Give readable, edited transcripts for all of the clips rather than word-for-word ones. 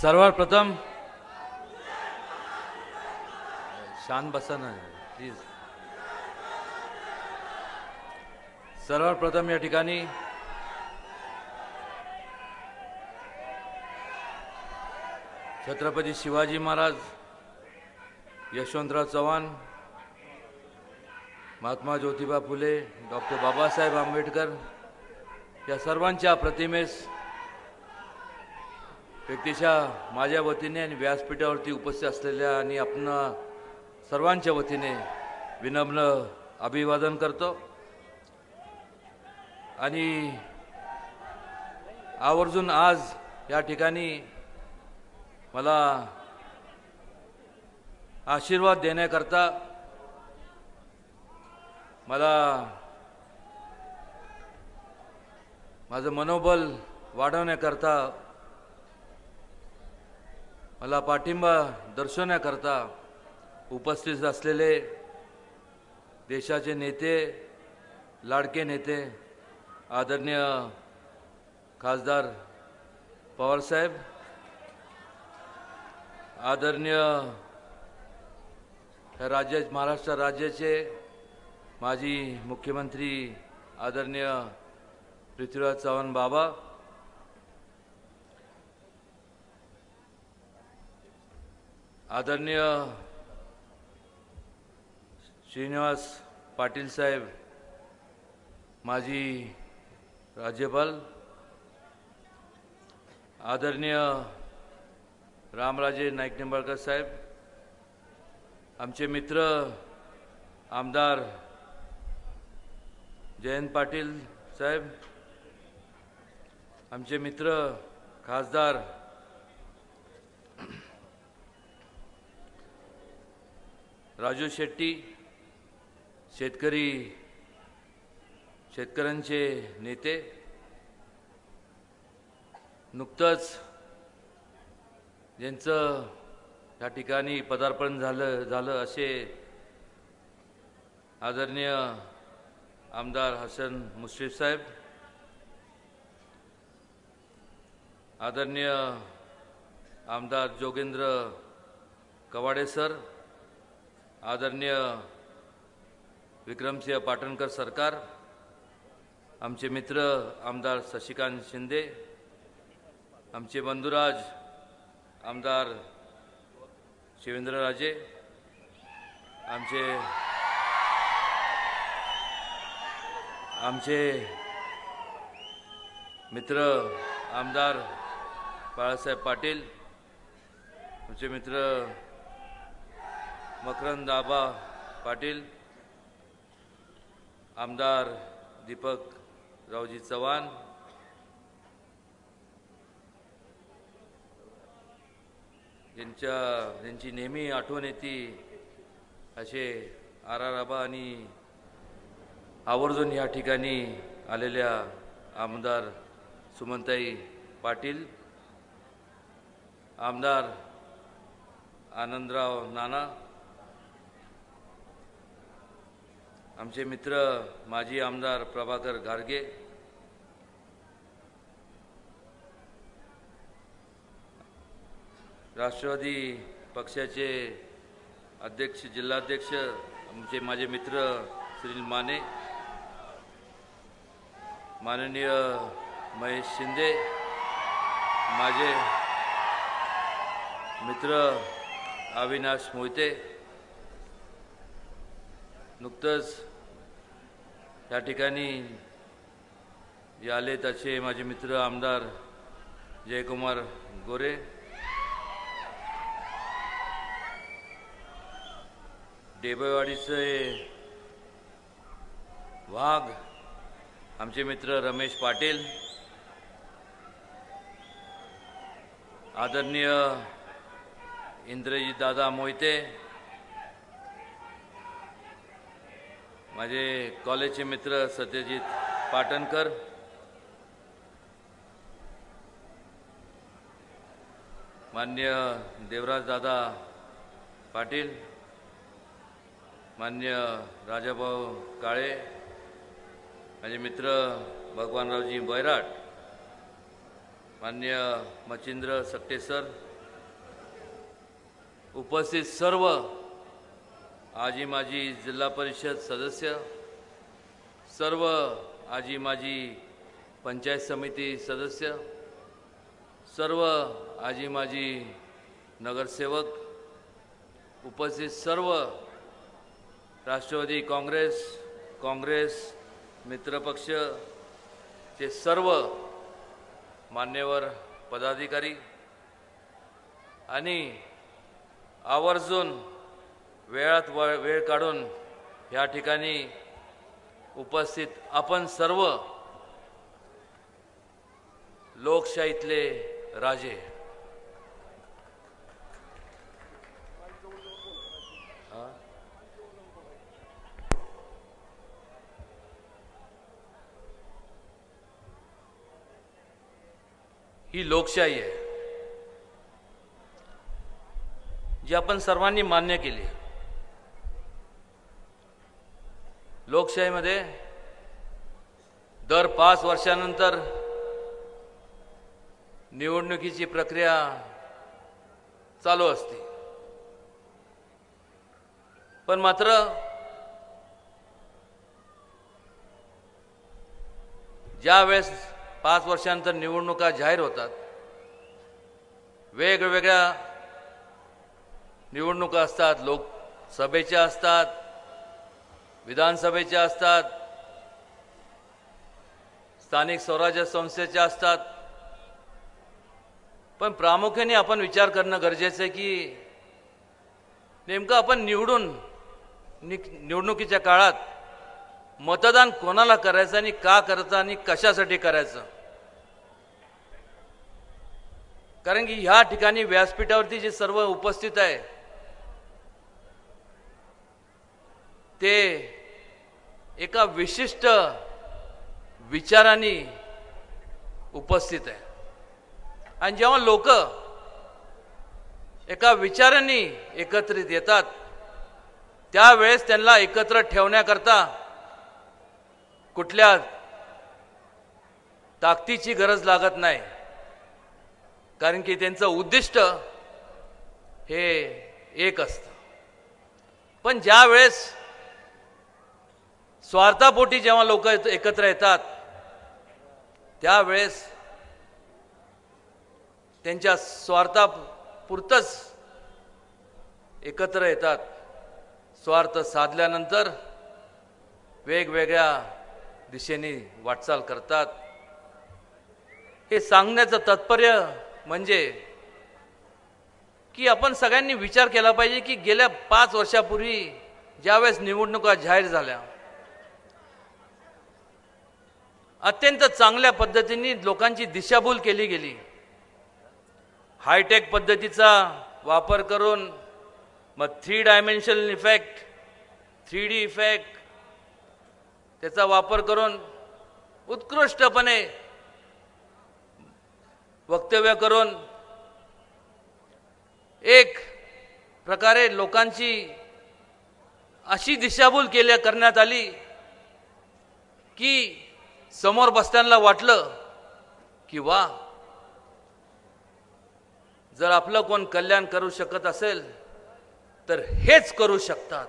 सर्वप्रथम शांत बसा ना प्लीज. सर्वप्रथम या ठिकाणी छत्रपती शिवाजी महाराज, यशवंतराव चव्हाण, महात्मा ज्योतिबा फुले, डॉक्टर बाबासाहेब आंबेडकर या सर्वांच्या प्रतिमेस व्यक्तिशः माझ्या वतीने आणि व्यासपीठावरती उपस्थित असलेल्या आणि आपण सर्वांच्या वतीने विनम्र अभिवादन करतो. आणि आवर्जून आज या ठिकाणी मला आशीर्वाद देण्याकरता, मला माझं मनोबल वाढवण्याकरता, मला पाठिंबा दर्शवण्याकरता उपस्थित असलेले देशाचे नेते, लाडके नेते आदरणीय खासदार पवारसाहेब, आदरणीय महाराष्ट्र राज्याचे माजी मुख्यमंत्री आदरणीय पृथ्वीराज चव्हाण बाबा, आदरणीय श्रीनिवास पाटील साहेब माजी राज्यपाल, आदरणीय रामराजे नाईक निंबाळकर साहेब, आमचे मित्र आमदार जयंत पाटील साहेब, आमचे मित्र खासदार राजू शेट्टी, शेतकऱ्यांचे नेते, नुकतंच ज्यांचं या ठिकाणी पदार्पण झालं असे आदरणीय आमदार हसन मुश्रीफ साहेब, आदरणीय आमदार जोगेंद्र कवाडे सर, आदरणीय विक्रमसिंह पाटणकर सरकार, आमचे मित्र आमदार शशिकांत शिंदे, आमचे बंधुराज आमदार शिवेंद्रराजे, आमचे मित्र आमदार बाळासाहेब पाटील, आमचे मित्र मकरंद आबा पाटील, आमदार दीपक रावजी चव्हाण, ज्यांची नेहमी आठवण येते असे आबा, आणि आवर्जून या ठिकाणी आलेल्या आमदार सुमनताई पाटील, आमदार आनंदराव नाना, आमचे मित्र माजी आमदार प्रभाकर घारगे, राष्ट्रवादी पक्षाचे अध्यक्ष जिल्हाध्यक्ष माझे मित्र सुनील माने, माननीय महेश शिंदे, माझे मित्र अविनाश मोहिते, नुकतंच या ठिकाणी आलेत असे माझे मित्र आमदार जयकुमार गोरे, डेबेवाडीचे वाघ आमचे मित्र रमेश पाटील, आदरणीय इंद्रजित दादा मोहिते, माझे कॉलेजचे मित्र सत्यजित पाटणकर, माननीय देवराज दादा पाटील, माननीय राजाभाऊ काळे, माझे मित्र भगवानरावजी बैराट, माननीय मच्छिंद्र सक्टे सर, उपस्थित सर्व आजी माजी जिल्हा परिषद सदस्य, सर्व आजी माजी पंचायत समिती सदस्य, सर्व आजी माजी नगरसेवक, उपस्थित सर्व राष्ट्रवादी काँग्रेस मित्रपक्ष चे सर्व मान्यवर पदाधिकारी आणि आवर्जून वेळात वेळ काढून या ठिकाणी उपस्थित आपण सर्व लोकशाहीतले राजे, ही लोकशाही आहे जी आपण सर्वांनी मान्य केली. लोकशाहीमध्ये दर 5 वर्षानंतर निवडणुकीची प्रक्रिया चालू असते, पण मात्र ज्या वेळेस 5 वर्षानंतर निवडणुका जाहीर होतात, वेगवेगळ्या निवडणुका असतात, लोकसभेच्या असतात, विधानसभेच्या असतात, स्थानिक स्वराज्य संस्थेच्या असतात, पण प्रामुख्याने आपण विचार करणं गरजेचं आहे की नेमकं आपण निवडणुकीच्या काळात मतदान कोणाला करायचं आणि का करायचं आणि कशासाठी करायचं. कारण की ह्या ठिकाणी व्यासपीठावरती जे सर्व उपस्थित आहे ते एका विशिष्ट विचाराने उपस्थित आहे आणि जेव्हा लोक एका विचाराने एकत्रित येतात त्यावेळेस त्यांना एकत्र ठेवण्याकरता कुठल्या ताकदीची गरज लागत नाही, कारण की त्यांचं उद्दिष्ट हे एक असतं. पण ज्या वेळेस स्वार्थापोटी जेव्हा लोक एकत्र येतात त्यावेळेस त्यांच्या स्वार्थापुरतंच एकत्र येतात. स्वार्थ साधल्यानंतर वेगवेगळ्या दिशेने वाटचाल करतात. हे सांगण्याचं तात्पर्य म्हणजे की आपण सगळ्यांनी विचार केला पाहिजे की गेल्या 5 वर्षापूर्वी ज्यावेळेस निवडणुका जाहीर झाल्या, अत्यंत चांगल्या पद्धतीने लोकांची दिशाभूल केली गेली. हायटेक पद्धतीचा वापर करून मग 3 डायमेन्शनल इफेक्ट, 3D इफेक्ट त्याचा वापर करून उत्कृष्टपणे वक्तव्य करून एक प्रकारे लोकांची अशी दिशाभूल करण्यात आली की समोर बसताना वाटलं की वा, जर आपलं कोण कल्याण करू शकत असेल तर हेच करू शकतात.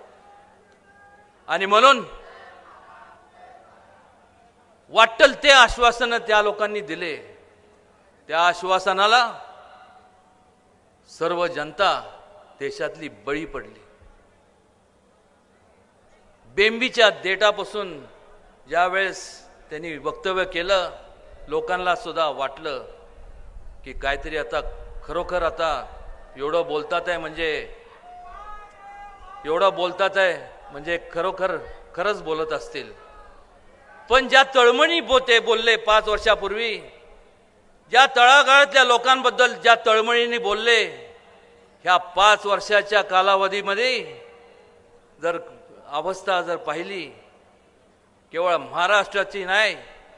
आणि म्हणून वाटेल ते आश्वासन त्या लोकांनी दिले. त्या आश्वासनाला सर्व जनता देशातली बळी पडली. बेंबीच्या देठापासून ज्यावेळेस त्यांनी वक्तव्य केलं, लोकांना सुद्धा वाटलं की काहीतरी आता खरोखर आता एवढं बोलतात आहे म्हणजे खरंच बोलत असतील. पण ज्या तळमळी बोलले 5 वर्षापूर्वी, ज्या तळागाळातल्या लोकांबद्दल ज्या तळमळीने बोलले, ह्या 5 वर्षाच्या कालावधीमध्ये जर अवस्था जर पाहिली, केवळ महाराष्ट्राची नाही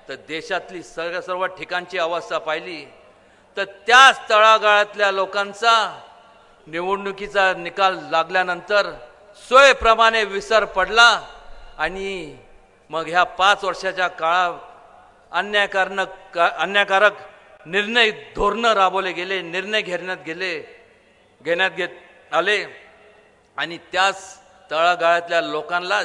तर देशातली सर्व ठिकाणची अवस्था पाहिली तर त्याच तळागाळातल्या लोकांचा निवडणुकीचा निकाल लागल्यानंतर सोयीप्रमाणे विसर पडला आणि मग ह्या 5 वर्षाच्या काळात अन्यायकारक धोरणं राबवले गेले, निर्णय घेण्यात आले आणि त्याच तळागाळातल्या लोकांना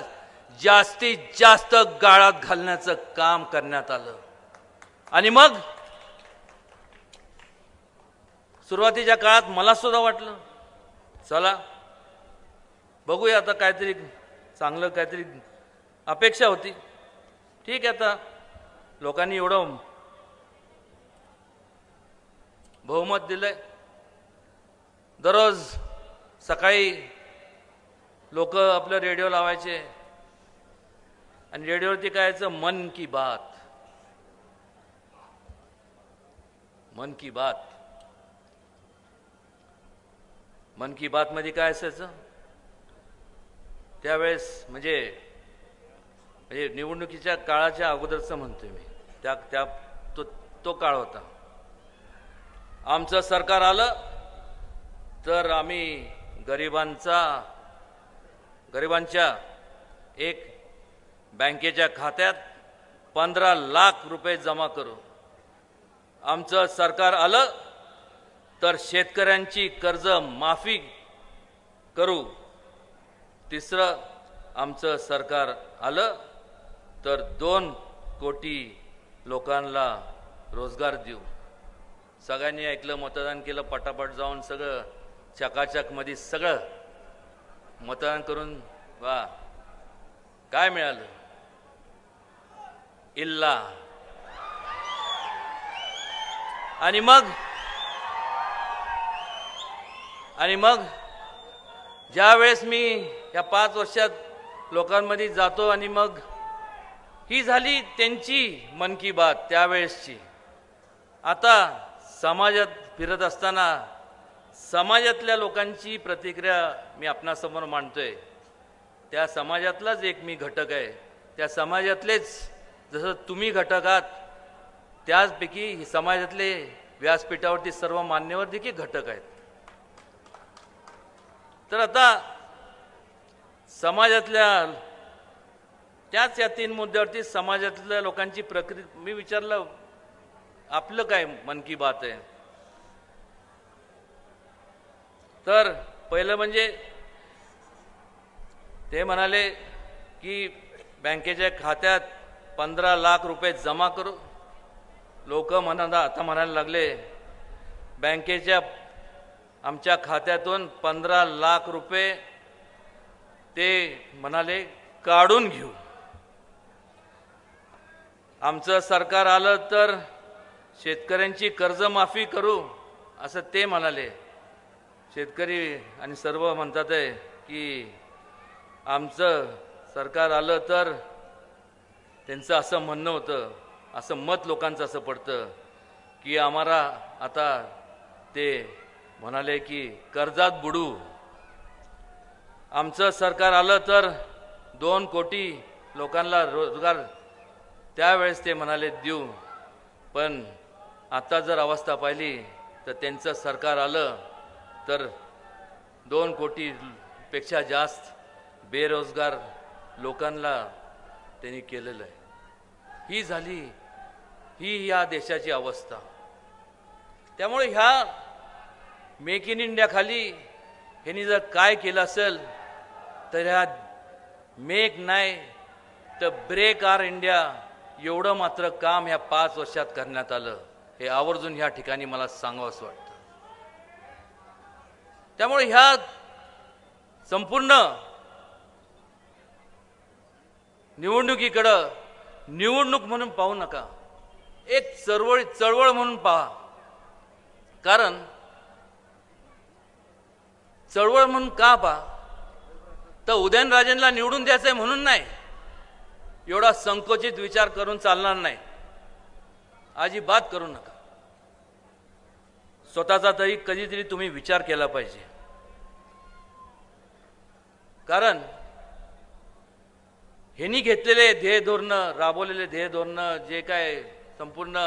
जास्तीत जास्त गाळात घालण्याचं काम करण्यात आलं. आणि मग सुरुवातीच्या काळात मला सुद्धा वाटलं चला बघूया आता काहीतरी चांगलं काहीतरी अपेक्षा होती. ठीक आहे आता लोकांनी एवढं बहुमत दिलंय. दररोज सकाळी लोक आपलं रेडिओ लावायचे आणि रेडिओवरती काय यायचं मन की बात. मन की बात मन की बात मध्ये काय असायचं त्यावेळेस म्हणजे निवडणुकीच्या काळाच्या अगोदरचं म्हणतोय मी. त्या तो काळ होता. आमचं सरकार आलं तर आम्ही गरिबांच्या एक बँकेच्या खात्यात 15 लाख रुपये जमा करू. आमचं सरकार आलं तर शेतकऱ्यांची कर्ज माफी करू. तिसरं आमचं सरकार आलं तर 2 कोटी लोकांना रोजगार देऊ. सगळ्यांनी ऐकलं, मतदान केलं, पटापट जाऊन सगळं चकाचकमध्ये सगळं मतदान करून वा काय मिळालं? इल्ला. आणि मग ज्या वेळेस मी या 5 वर्षात लोकांमध्ये जातो आणि मग ही झाली त्यांची मन की बात त्यावेळेसची. आता समाजात फिरत असताना समाजातल्या लोकांची प्रतिक्रिया मी आपणासमोर मांडतोय. त्या समाजातलाच एक मी घटक आहे. त्या समाजातलेच जसं तुम्ही घटक आहात त्याचपैकी समाजातले व्यासपीठावरती सर्व मान्यवर देखील घटक आहेत. तर आता समाजातल्या त्याच या 3 मुद्द्यावरती समाजातल्या लोकांची प्रक्रिया मी विचारलं आपलं काय मन की बात आहे. तर पहिलं म्हणजे ते म्हणाले की बँकेच्या खात्यात 15 लाख रुपये जमा करू. लोक आता म्हणायला लागले बँकेच्या आमच्या खात्यातून 15 लाख रुपये ते म्हणाले काढून घेऊ. आमचं सरकार आलं तर शेतकऱ्यांची कर्जमाफी करू असं ते म्हणाले. शेतकरी आणि सर्व म्हणतात आहे की आमचं सरकार आलं तर त्यांचं असं म्हणणं होतं, असं मत लोकांचं असं पडतं की आम्हाला आता ते म्हणाले की कर्जात बुडू. आमचं सरकार आलं तर 2 कोटी लोकांना रोजगार त्यावेळेस ते म्हणाले देऊ. पण आता जर अवस्था पाहिली तर त्यांचं सरकार आलं तर 2 कोटीपेक्षा जास्त बेरोजगार लोकांना त्यांनी केलेलं आहे. ही या देशाची अवस्था. त्यामुळे ह्या मेक इन इंडिया खाली ह्यांनी जर काय केलं असेल तर ह्या मेक नाही तर ब्रेक आर इंडिया एवढं मात्र काम ह्या 5 वर्षात करण्यात आलं. हे आवर्जून ह्या ठिकाणी मला सांगावंसं वाटतं. त्यामुळे ह्या संपूर्ण निवडणुकीकडं निवडणूक म्हणून पाहू नका, एक चळवळ म्हणून पहा. कारण चळवळ म्हणून का पहा तर उदयनराजेंना निवडून द्यायचंय म्हणून नाही. एवढा संकोचित विचार करून चालणार नाही. अजिबात करू नका. स्वतःचा तरी कधीतरी तुम्ही विचार केला पाहिजे. कारण ह्यांनी घेतलेले ध्येय धोरण, राबवलेले ध्येय धोरण, जे काय संपूर्ण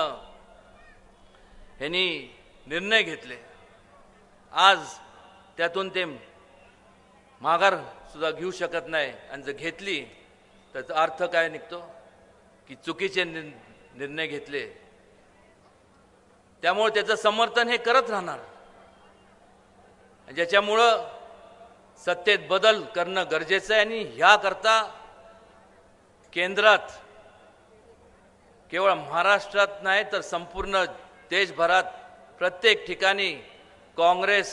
ह्यांनी निर्णय घेतले, आज त्यातून ते माघार सुद्धा घेऊ शकत नाही. आणि जर घेतली तर अर्थ काय निघतो की चुकीचे निर्णय घेतले. त्यामुळे त्याचं समर्थन हे करत राहणार. ज्याच्यामुळं सत्तेत बदल करणं गरजेचं आहे आणि ह्याकरता केंद्रात केवळ महाराष्ट्रात नाही तर संपूर्ण देशभरात प्रत्येक ठिकाणी काँग्रेस,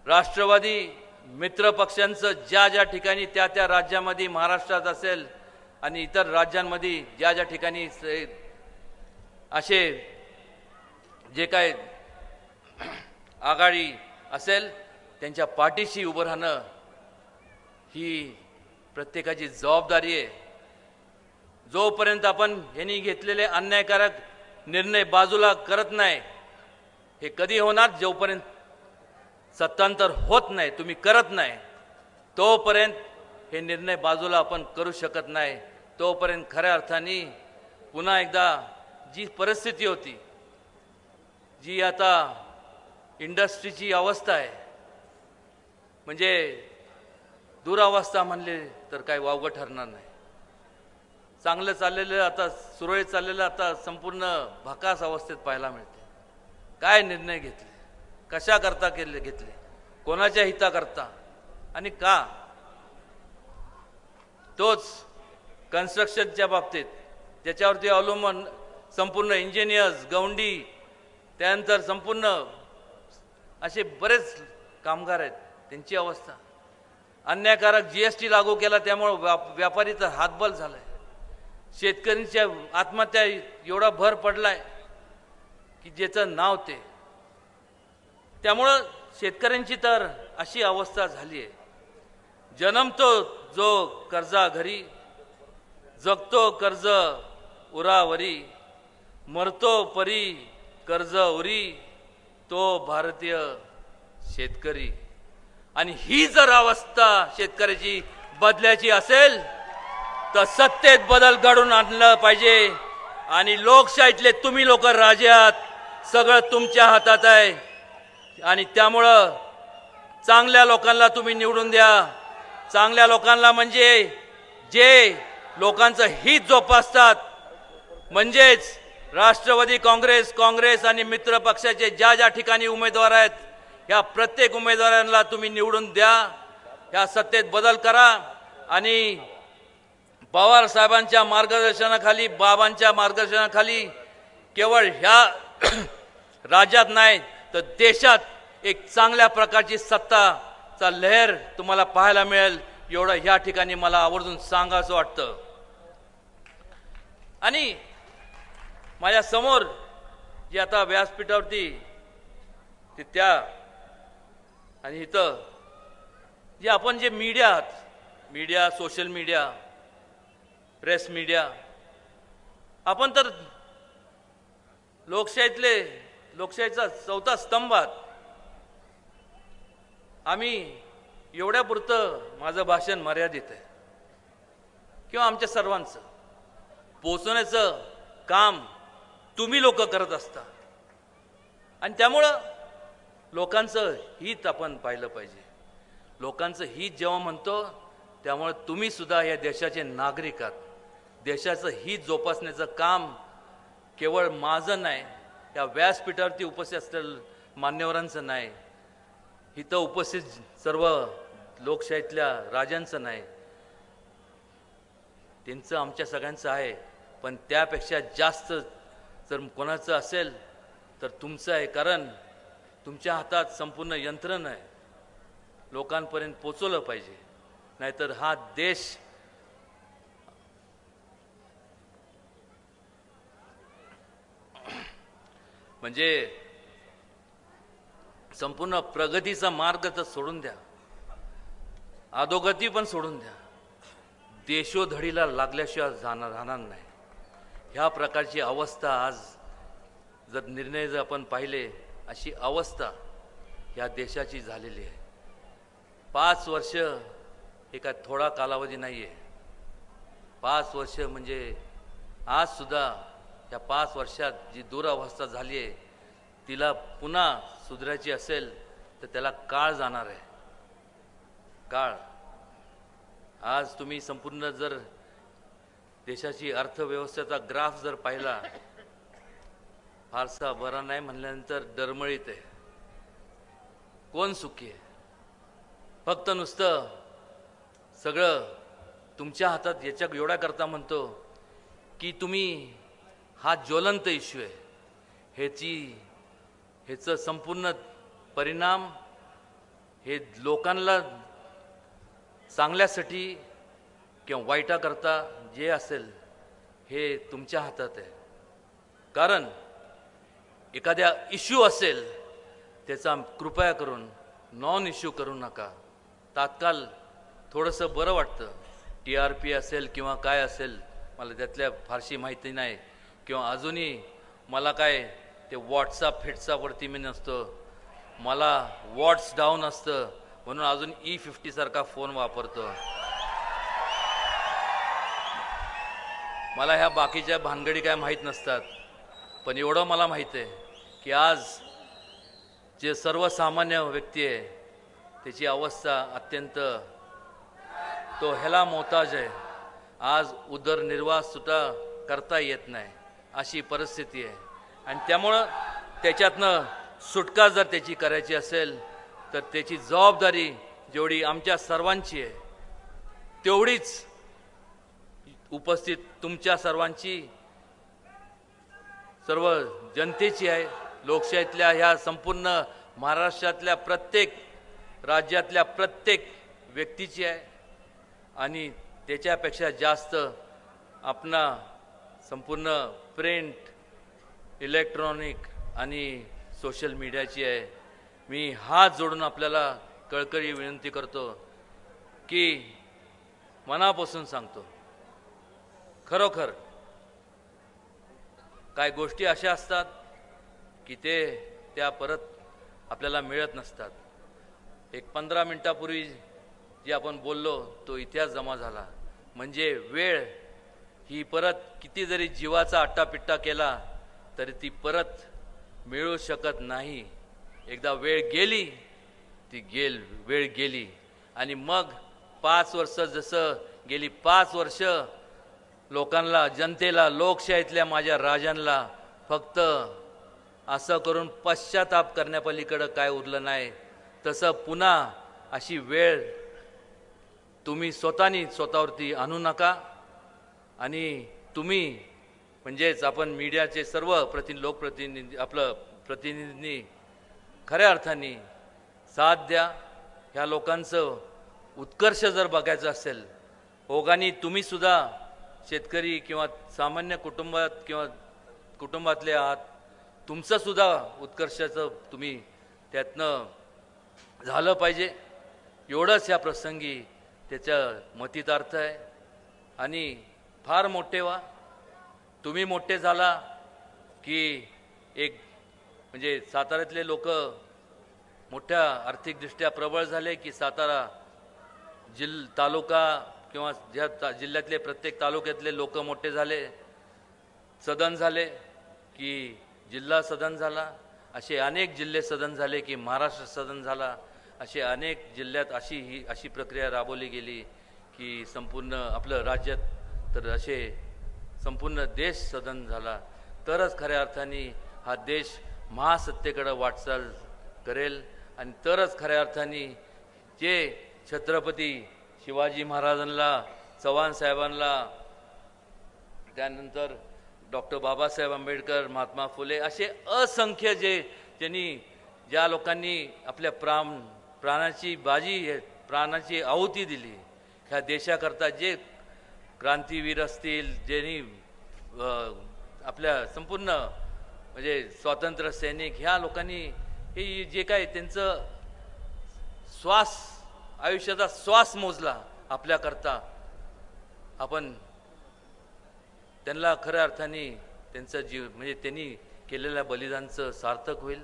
राष्ट्रवादी, मित्र पक्षांचं ज्या ज्या ठिकाणी त्या त्या राज्यामध्ये, महाराष्ट्रात असेल आणि इतर राज्यांमध्ये ज्या ज्या ठिकाणी असे जे काय आघाडी असेल त्यांच्या पाठीशी उभं राहणं ही प्रत्येकाची जबाबदारी आहे. जोपर्यंत आपण यांनी घेतलेले अन्यायकारक निर्णय बाजूला करत नाही, हे कधी होणार? जोपर्यंत सत्तांतर होत नाही, तुम्ही करत नाही, तोपर्यंत हे निर्णय बाजूला आपण करू शकत नाही. तोपर्यंत खऱ्या अर्थाने पुन्हा एकदा जी परिस्थिती होती, जी आता इंडस्ट्रीची अवस्था आहे, म्हणजे दुरावस्था म्हणले तर काही वावगं ठरणार नाही. चांगलं चाललेलं आता सुरळीत चाललेलं आता संपूर्ण भकास अवस्थेत पाहायला मिळते. काय निर्णय घेतले, कशा करता घेतले, कोणाच्या हिताकरता आणि का? तोच कन्स्ट्रक्शनच्या बाबतीत ज्याच्यावरती अवलंबून संपूर्ण इंजिनियर्स, गवंडी, त्यानंतर संपूर्ण असे बरेच कामगार आहेत, त्यांची अवस्था. अन्यायकारक GST लागू केला त्यामुळे व्यापारीचा हातबल झालाय. शेतकऱ्यांच्या आत्महत्या एवढा भर पडलाय की ज्याचं नाव ते. त्यामुळं शेतकऱ्यांची तर अशी अवस्था झाली आहे. जन्मतो जो कर्जा घरी, जगतो कर्ज उरावरी, मरतो परी कर्ज उरी, तो भारतीय शेतकरी. आणि ही जर अवस्था शेतकऱ्याची बदलायची असेल तर सत्तेत बदल घडून आणलं पाहिजे. आणि लोकशाहीतले तुम्ही लोक राजे आहात, सगळं तुमच्या हातात आहे. आणि त्यामुळं चांगल्या लोकांना तुम्ही निवडून द्या. चांगल्या लोकांना म्हणजे जे लोकांचं हित जोपासतात, म्हणजेच राष्ट्रवादी काँग्रेस आणि मित्र पक्षाचे ज्या ज्या ठिकाणी उमेदवार आहेत, या प्रत्येक उमेदवारांना तुम्ही निवडून द्या. या सत्तेत बदल करा आणि पवार साहेबांच्या मार्गदर्शनाखाली, बाबांच्या मार्गदर्शनाखाली केवळ ह्या राज्यात नाही तर देशात एक चांगल्या प्रकारची सत्ताचा लहर तुम्हाला पाहायला मिळेल, एवढं ह्या ठिकाणी मला आवर्जून सांगायचं वाटतं. आणि माझ्या समोर जे आता व्यासपीठावरती ते त्या आणि इथं जे आपण जे मीडिया आहात, media, social media, press media, आपण तर लोकशाहीचा चौथा स्तंभ आहात. आम्ही एवढ्यापुरतं माझं भाषण मर्यादित आहे किंवा आमच्या सर्वांचं पोचवण्याचं काम तुम्ही लोक करत असता. आणि त्यामुळं लोकांचं हित आपण पाहिलं पाहिजे. लोकांचं हित जेव्हा म्हणतो त्यामुळे तुम्ही सुद्धा या देशाचे नागरिक आहात. देशाचं हित जोपासण्याचं काम केवळ माझं नाही, या व्यासपीठावरती उपस्थित असलेल्या मान्यवरांचं नाही, इथं उपस्थित सर्व लोकशाहीतल्या राजांचं नाही, त्यांचं आमच्या सगळ्यांचं आहे. पण त्यापेक्षा जास्त जर कोणाचं असेल तर तुमचं आहे. कारण तुमच्या हातात संपूर्ण यंत्रणा आहे, लोकांपर्यंत पोचवलं पाहिजे. नाहीतर हा देश म्हणजे संपूर्ण प्रगतीचा मार्ग तर सोडून द्या, अधोगती पण सोडून द्या, देशोधडीला लागल्याशिवाय राहणार नाही. ह्या प्रकारची अवस्था आज जर निर्णय जर आपण पाहिले, अशी अवस्था या देशाची झालेली आहे. 5 वर्ष हे काय थोडा कालावधी नाही आहे. 5 वर्ष म्हणजे आज सुद्धा या 5 वर्षात जी दुरावस्था झाली आहे तिला पुन्हा सुधारायची असेल तर त्याला काळ जाणार आहे. काळ. आज तुम्ही संपूर्ण जर देशाची अर्थव्यवस्थेचा ग्राफ जर पाहिला, फारसा बरा नाही म्हणल्यानंतर डरमळीत आहे. कोण सुखी आहे? फक्त नुसतं सगळं तुमच्या हातात याच्या एवढा करता म्हणतो की तुम्ही हा ज्वलंत इश्यू आहे, ह्याचं संपूर्ण परिणाम हे लोकांना चांगल्यासाठी किंवा वाईटाकरता जे असेल हे तुमच्या हातात आहे. कारण एखाद्या इश्यू असेल त्याचा कृपया करून नॉन इश्यू करू नका. तात्काळ थोडंसं बरं वाटतं, TRP असेल किंवा काय असेल, मला त्यातल्या फारशी माहिती नाही, किंवा अजूनही मला काय ते व्हॉट्सअपवरती मी नसतो, मला व्हॉट्स डाऊन असतं म्हणून अजून E50 सारखा फोन वापरतो. मला ह्या बाकीच्या भानगडी काय माहीत नसतात, पण एवढं मला माहीत आहे की आज जे सर्वसामान्य व्यक्ती आहे त्याची अवस्था अत्यंत तो ह्याला मोहताज आहे. आज उदरनिर्वाहसुद्धा करता येत नाही अशी परिस्थिती आहे. आणि त्यामुळं त्याच्यातनं सुटका जर त्याची करायची असेल तर त्याची जबाबदारी जेवढी आमच्या सर्वांची आहे तेवढीच उपस्थित तुमच्या सर्वांची, सर्व जनतेची आहे. लोकशाहीतल्या ह्या संपूर्ण महाराष्ट्रातल्या प्रत्येक राज्यातल्या प्रत्येक व्यक्तीची आहे. आणि त्याच्यापेक्षा जास्त आपणा संपूर्ण प्रिंट, इलेक्ट्रॉनिक आणि सोशल मीडियाची आहे. मी हात जोडून आपल्याला कळकळी विनंती करतो की मनापासून सांगतो, खरोखर काय गोष्टी अशा असतात की त्या परत आपल्याला मिळत नसतात. एक 15 मिनिटापूर्वी जे आपण बोललो तो इतिहास जमा झाला. म्हणजे वेळ ही परत किती जरी जीवाचा आट्टापिट्टा केला तरी ती परत मिळू शकत नाही. एकदा वेळ गेली वेळ गेली. आणि मग 5 वर्ष, जसं गेली 5 वर्ष लोकांना, जनतेला, लोकशाहीतल्या माझ्या राजांना फक्त असं करून पश्चाताप करण्यापलीकडं काय उरलं नाही, तसं पुन्हा अशी वेळ तुम्ही स्वतःवरती आणू नका. आणि तुम्ही म्हणजेच आपण मीडियाचे सर्व लोकप्रतिनिधी, आपलं प्रतिनिधींनी खऱ्या अर्थाने साथ द्या. ह्या लोकांचं उत्कर्ष जर बघायचं असेल, ओघांनी तुम्हीसुद्धा शेतकरी किंवा सामान्य कुटुंबातले आहात, तुमचंसुद्धा उत्कर्षाचं तुम्ही त्यातनं झालं पाहिजे. एवढंच ह्या प्रसंगी त्याच्या मतितार्थ आहे. आणि फार मोठे व्हा. तुम्ही मोठे झाला की एक म्हणजे साताऱ्यातले लोक मोठ्या आर्थिकदृष्ट्या प्रबळ झाले की सातारा तालुका किंवा ज्या जिल्ह्यातले प्रत्येक तालुक्यातले लोक मोठे झाले, सदन झाले की जिल्हा सदन झाला, असे अनेक जिल्हे सदन झाले की महाराष्ट्र सदन झाला. असे अनेक जिल्ह्यात अशी प्रक्रिया राबवली गेली की संपूर्ण आपलं राज्यात, तर असे संपूर्ण देश सदन झाला. तरच खऱ्या अर्थाने हा देश महासत्तेकडे वाटचाल करेल. आणि तरच खऱ्या अर्थाने जे छत्रपती शिवाजी महाराजांना, चव्हाण साहेबांना, त्यानंतर डॉक्टर बाबासाहेब आंबेडकर, महात्मा फुले, असे असंख्य ज्या लोकांनी आपल्या प्राणाची आहुती दिली ह्या देशाकरता, जे क्रांतीवीर असतील, ज्यांनी आपल्या संपूर्ण म्हणजे स्वातंत्र्य सैनिक, ह्या लोकांनी हे जे काय त्यांचं आयुष्याचा श्वास मोजला आपल्याकरता, आपण त्यांना खऱ्या अर्थाने त्यांचं म्हणजे त्यांनी केलेल्या बलिदानचं सार्थक होईल.